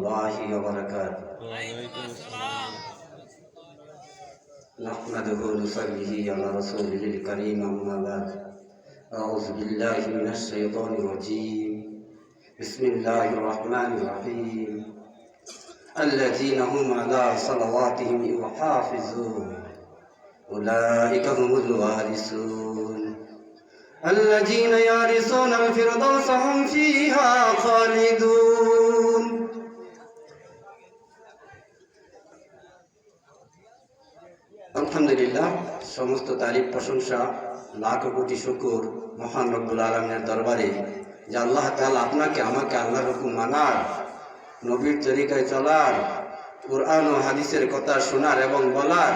الله وبركاته. نحمده ونصلي على رسوله الكريم أما بعد. أعوذ بالله من الشيطان الرجيم. بسم الله الرحمن الرحيم. الذين هم على صلواتهم يحافظون أولئك هم الوارثون الذين يرثون الفردوس هم فيها خالدون. আলহামদুলিল্লাহ, সমস্ত তারিফ প্রশংসা লাখ কোটি শুকর মহান রব্বুল আলামিনের দরবারে যে আল্লাহ তাআলা আপনাকে আমাকে আল্লাহর হুকুম মানার, নবীর তরিকায় চলার, কুরআন ও হাদিসের কথা শোনার এবং বলার,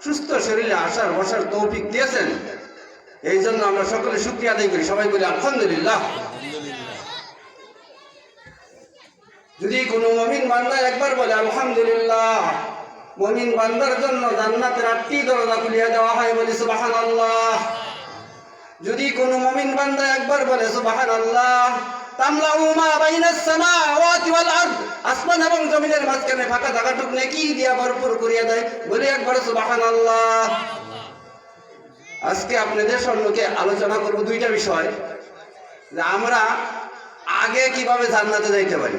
সুস্থ শরীরে আসার বসার তৌফিক দিয়েছেন। এই জন্য আমরা সকলে শুকরিয়া আদায় করি, সবাই বলি আলহামদুলিল্লাহ। যদি কোনো মুমিন বান্দা একবার বলে আলহামদুলিল্লাহ, মুমিন বান্দার জন্য জান্নাতের 8টি দরজা খুলিয়ে দেওয়া হয়, বলি সুবহানাল্লাহ। যদি কোনো মুমিন বান্দা একবার বলে সুবহানাল্লাহ, তামলাউ মা বাইনাস সামাওয়াতি ওয়াল আরদ, আসমান এবং জমিনের মাঝখানে ফাঁকা জায়গাটুকু নেকি দিয়া ভরপুর করিয়া দেয়, বলি একবার সুবহানাল্লাহ। আজকে আপনাদের সম্মুখে আলোচনা করব দুইটা বিষয়, যে আমরা আগে কিভাবে জান্নাতে যাইতে পারি।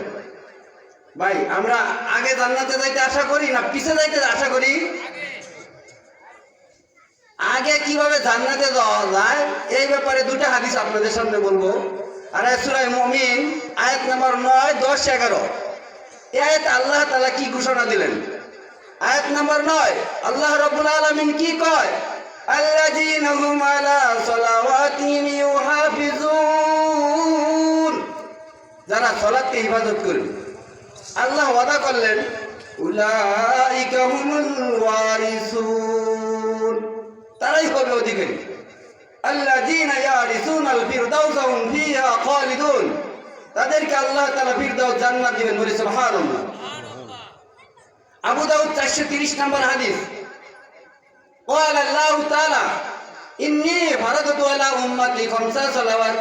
ভাই, আমরা আগে জান্নাতে যাইতে আশা করি না পিছে যাইতে আশা করি? আগে কিভাবে জান্নাতে যাওয়া যায় এই ব্যাপারে দুটো হাদিস আপনাদের সামনে বলবো। আর সূরা মুমিন আয়াত নম্বর 9, 10, 11 এই আয়াত আল্লাহ তাআলা কি ঘোষণা দিলেন? আয়াত নম্বর 9 আল্লাহ রাব্বুল আলামিন কি কয়? আল্লাযীনা হুম আলা সালাওয়াতিহিম ইউহাফিজুন, যারা সালাতকে হিফাজত করবে। আল্লাহ ওয়াদা করলেন উলাইকা হুমুল ওয়ারিসুন, তারাই হবে অধিকারী। আল্লাযীনা ইয়ারিসুনাল ফিরদাউসা হুম ফিহা খালিদুন, তাদেরকে আল্লাহ তাআলা ফিরদাউস জান্নাত দিবেন, বলি সুবহানাল্লাহ। আবু দাউদ 430 নম্বর হাদিস। قال الله تعالى إني فرضت على أمتي 5 صلوات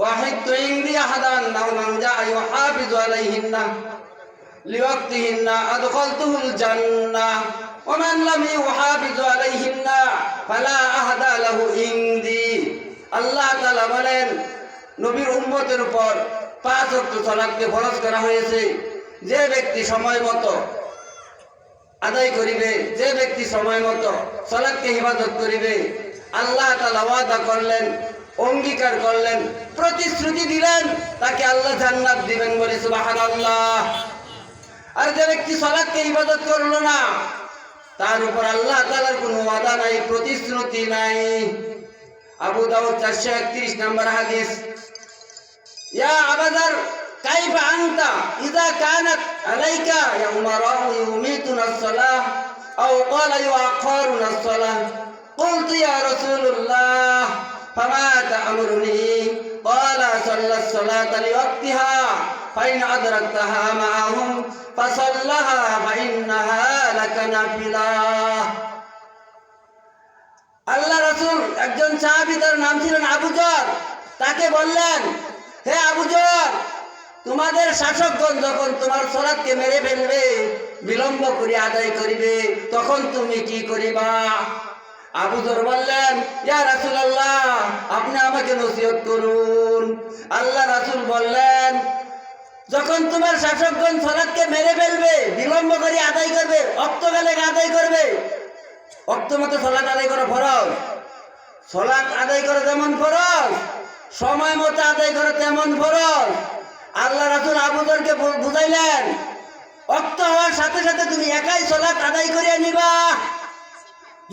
وحدت عندي أحدا أنه من جاء يحافظ عليهن لوقتهن أدخلته الجنة ومن لم يحافظ عليهن فلا أحد له عندي। আল্লাহ তাআলা বলেন, নবীর উম্মতের উপর 5 ওয়াক্ত সালাতকে ফরজ করা হয়েছে। যে ব্যক্তি সময় মতো আদায় করিবে, যে ব্যক্তি সময় মতো সালাতকে হিফাজত করিবে, আল্লাহ তাআলা ওয়াদা করলেন, অঙ্গীকার করলেন, প্রতিশ্রুতি দিলেন, তাকে আল্লাহ জান্নাত দিবেন, বলি সুবহানাল্লাহ। আর যে ব্যক্তি সালাতকে হিফাজত করলো না, তার উপর আল্লাহ তাআলার কোনো ওয়াদা নাই, প্রতিশ্রুতি নাই। আবু দাউদ 431 নম্বর হাদিস। ইয়া আবাদার কাইফা আনতা ইযা কানাত আলাইকা ইয়াউমারাহু ইউমিতুনাস সালাহ আও ক্বালা ইউআখিরুনাস সালাহ قلت يا رسول الله فما تأمرني قال صلى الصلاة لوقتها فإن أدركتها معهم فصلها فإنها لك نافلة। আল্লাহ রাসূল একজন সাহাবী, তার নাম ছিলেন আবু যর, তাকে বললেন, হে আবু যর, তোমাদের শাসকগণ যখন তোমার সালাতকে মেরে ফেলবে, বিলম্ব করে আদায় করিবে, তখন তুমি কি করিবা? আবু যর বললেন, ইয়া রাসূলুল্লাহ, আপনি আমাকে নসিহত করুন। আল্লাহ রাসূল বললেন, যখন তোমার শাসকগণ সালাতকে মেরে ফেলবে, বিলম্ব করে আদায় করবে, অক্তকালে আদায় করবে। অক্ত মতো সালাত আদায় করা ফরজ। সালাত আদায় করা যেমন ফরজ, সময় মতো আদায় করা তেমন ফরজ। আল্লাহ রাসূল আবু যরকে বুঝাইলেন, অক্ত হওয়ার সাথে সাথে তুমি একাই সালাত আদায় করিয়া নিবা।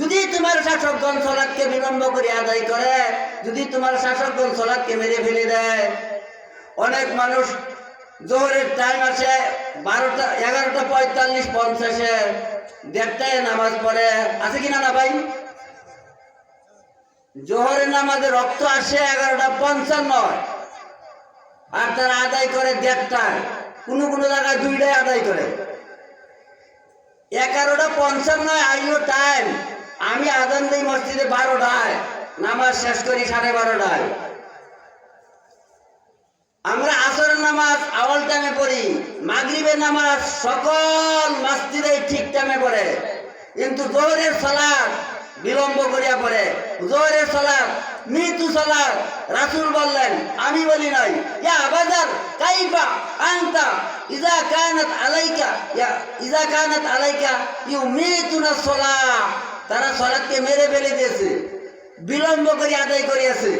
যদি তোমার শাসকগণ সালাতকে বিলম্ব করে আদায় করে, যদি তোমার শাসকগণ সালাতকে মেরে ফেলে দেয়। অনেক মানুষ জোহরের টাইম আসে 11:45, 50-এ 1:30 নামাজ পড়ে, আছে কিনা না ভাই? জোহরের নামাজে রক্ত আসে 11:55, আর তারা আদায় করে 1:30, কোনো কোনো জায়গায় 2টায় আদায় করে। 11:55 আইলো টাইম, আমি আজান দিই মসজিদে 12টায়, নামাজ শেষ করি 12:30টায়। আমরা আসরের নামাজ আওয়াল টাইমে পড়ি, মাগরিবের নামাজ সকল মসজিদে ঠিক টাইমে পড়ে, কিন্তু জোহরের সালাত বিলম্ব করিয়া পড়ে। জোহরের সালাত মৃত্যু সালাত রাসূল বললেন, আমি বলি নাই, ইয়া আবাজার কাইফা আনতা ইজা কানাত আলাইকা ইউমিতুনা সালাহ। তারা সালাতকে মেরে ফেলে দিয়েছে, বিলম্ব করে আদায় করিয়াছে।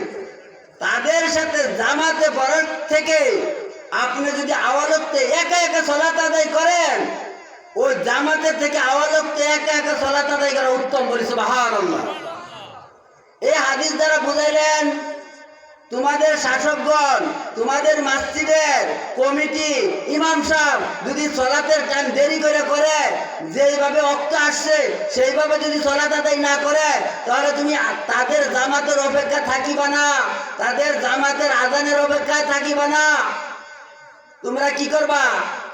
তাদের সাথে জামাতে পড়ার থেকে আপনি যদি আওয়ালতে একা একা সালাত আদায় করেন, ওই জামাতের থেকে আওয়ালতে একা একা সালাত আদায় করা উত্তম। বলি সুবহানাল্লাহ। এই হাদিস দ্বারা বুঝাইলেন, তোমাদের শাসকগণ, তোমাদের মসজিদের কমিটি, ইমাম সাহেব যদি সালাতের টাইম দেরি করে যেইভাবে ওয়াক্ত আসছে সেইভাবে যদি সালাত আদায় না করে, তাহলে তুমি তাদের জামাতের অপেক্ষা থাকিবা না, তাদের জামাতের আজানের অপেক্ষায় থাকিবা না। তোমরা কি করবা?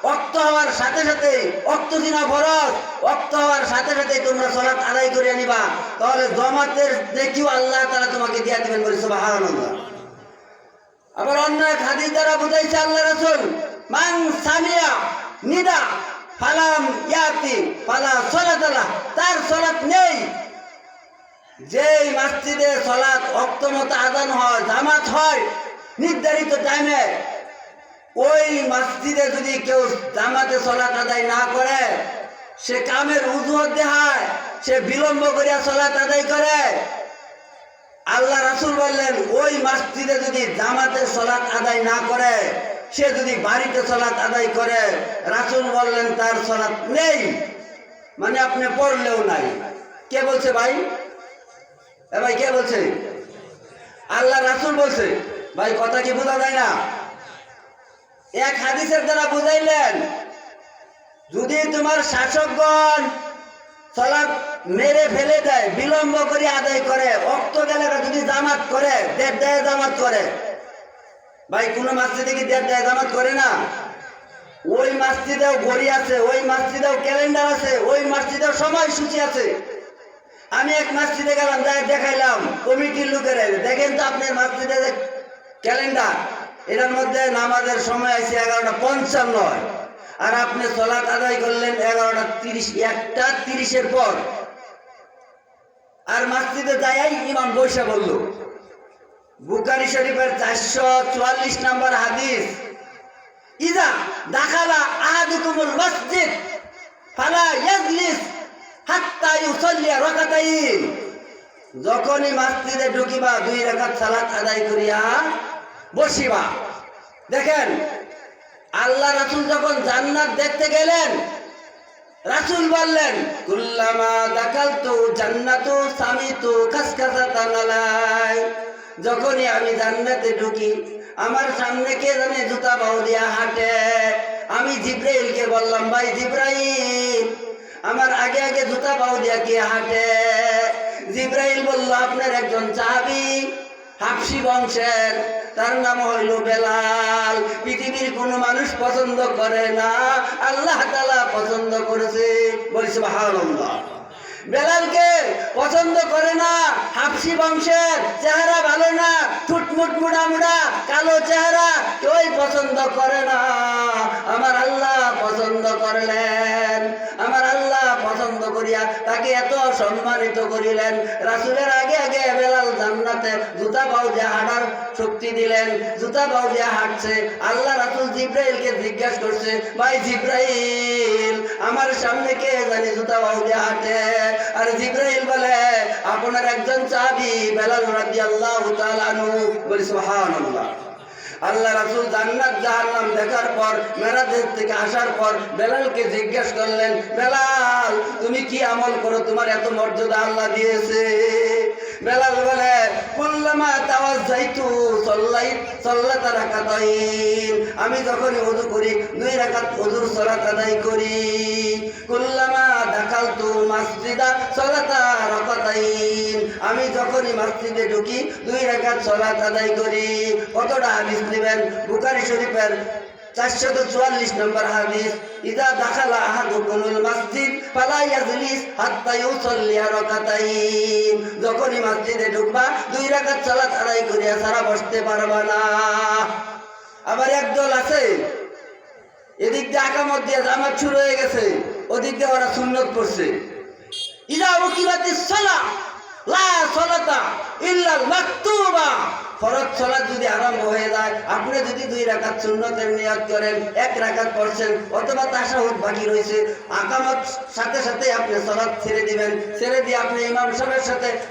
ওয়াক্ত হওয়ার সাথে সাথে, ওয়াক্ত দিনা ফরজ, ওয়াক্ত হওয়ার সাথে সাথে তোমরা সালাত আদায় করে নিবা, তাহলে জামাতের দেখিও আল্লাহ তাআলা তোমাকে দিয়া দিবেন। বলি সুবহানাল্লাহ। আবার অন্য এক হাদিস দ্বারা বুঝাইছে আল্লাহ রাসূল, মান সামিয়া নিদা ফালাম ইয়াতি ফালা সালাতালাহ, তার সালাত নেই। যেই মসজিদে সালাত ওয়াক্ত মতো আযান হয়, জামাত হয় নির্ধারিত টাইমে, ওই মসজিদে যদি কেউ জামাতে সালাত আদায় না করে, সে কামের উযুহাত দেখায়, সে বিলম্ব করিয়া সালাত আদায় করে, আল্লাহ রাসূল বললেন, ওই মসজিদে যদি জামাতের সালাত আদায় না করে, সে যদি বাড়িতে সালাত আদায় করে, রাসূল বললেন তার সালাত নেই, মানে আপনি পড়লেও নাই। কে বলছে ভাই? ভাই কে বলছে? আল্লাহ রাসূল বলছে। ভাই কথা কি বোঝা যায় না? এক হাদিসের দ্বারা বুঝাইলেন, যদি তোমার শাসকগণ সালাত মেরে ফেলে দেয়, বিলম্ব করে আদায় করে, ওয়াক্ত গেলে যদি জামাত করে, দেড় দেয় জামাত করে। ভাই কোন মসজিদে কি দেড় দেয় জামাত করে না? ওই মসজিদেও ঘড়ি আছে, ওই মসজিদেও ক্যালেন্ডার আছে, ওই মসজিদেও সময়সূচি আছে। আমি এক মসজিদে গেলাম, যাই দেখাইলাম কমিটির লোকের, দেখেন তো আপনার মসজিদের ক্যালেন্ডার, এটার মধ্যে নামাজের সময় আছে 11:55, আর আপনি সালাত আদায় করলেন 11:30, 1:30 পর। আর মসজিদে যাই ইমাম বৈশা বলল, বুখারী শরীফের 444 নম্বর হাদিস, ইজা দাখালা আহাদুকুমুল মসজিদ ফালা ইয়াজলিস হাত্তা ইউসাল্লি রাকাতাইন। যখনই মসজিদে ঢুকিবা 2 রাকাত সালাত আদায় করিয়া বসিবা। দেখেন আল্লাহ রাসূল যখন জান্নাত দেখতে গেলেন, রাসূল বললেন, কুল্লামা দাখালতু জান্নাতু সামিতু কাসকাসাতান আলাই। যখনই আমি জান্নাতে ঢুকি, আমার সামনে কে জানে জুতা পাও দিয়া হাঁটে। আমি জিব্রাইলকে বললাম, ভাই জিব্রাইল, আমার আগে আগে জুতা পাও দিয়া কে হাঁটে? জিব্রাইল বলল, আপনার একজন সাহাবী, হাবশী বংশের, তার নাম হইল বেলাল। পৃথিবীর কোন মানুষ পছন্দ করে না, আল্লাহ তাআলা পছন্দ করেছে। বলি সুবহানাল্লাহ। বেলালকে পছন্দ করে না, হাবশী বংশের, চেহারা ভালো না, ঠুটমুট মুড়া মুড়া কালো চেহারা, কেউই পছন্দ করে না। আমার আল্লাহ পছন্দ করলেন, আমার আল্লাহ পছন্দ করিয়া তাকে এত সম্মানিত করিলেন। রাসূলের আগে আগে বেলাল জান্নাতে জুতা পাও দিয়ে হাঁটার শক্তি দিলেন, জুতা পাও দিয়ে হাঁটছে। আল্লাহ রাসূল জিব্রাইলকে জিজ্ঞাসা করছে, ভাই জিব্রাইল, আমার সামনে কে জানি জুতা পাও দিয়ে হাঁটে? আর জিব্রাইল বলে, আপনার একজন সাহাবী বেলাল রাদিয়াল্লাহু তাআলা আনহু। বলি সুবহানাল্লাহ। আল্লাহ রাসূল জান্নাত জাহান্নাম দেখার পর, মেরাজের থেকে আসার পর বেলালকে জিজ্ঞেস করলেন, বেলাল তুমি কি আমল করো, তোমার এত মর্যাদা আল্লাহ দিয়েছে? বেলাল বলে, কুল্লামা তাওয়াজ্জাইতু সাল্লাত রাকাতাইন। আমি যখনই ওযু করি 2 রাকাত ওযুর সালাত আদায় করি। কুল্লামা দাখালতু মাসজিদা সালাতা রাকাতাইন। আমি যখনই মসজিদে ঢুকি 2 রাকাত সালাত আদায় করি। কতটা হাদিস নেবেন? বুখারী শরীফের 444 নম্বর হাদিস, ইজা দাখালা আহাদুকুমুল মসজিদ ফালা ইয়াজলিস হাত্তা ইউসাল্লি রাকাতাইন। যখনই মসজিদে ঢুকবা 2 রাকাত সালাত আদায় করিয়া সারা বসতে পারবা না। আবার একদল আছে এদিক দিয়ে আকামত দিয়ে জামাত শুরু হয়ে গেছে, ওদিক দিয়ে ওরা সুন্নত পড়ছে। ইলা উকিলাতিস সালাহ লা সালাতা ইল্লাল মাকতুবা। ফরজ সালাত যদি আরম্ভ হয়ে যায়, আপনি যদি 2 রাকাত সুন্নতের নিয়ত করেন, 1 রাকাত পড়ছেন অথবা তাশাহুদ বাকি রয়েছে, আকামত সাথে সাথে আপনি সালাত ছেড়ে দিবেন, ছেড়ে দিয়ে আপনি ইমাম সাহেবের সাথে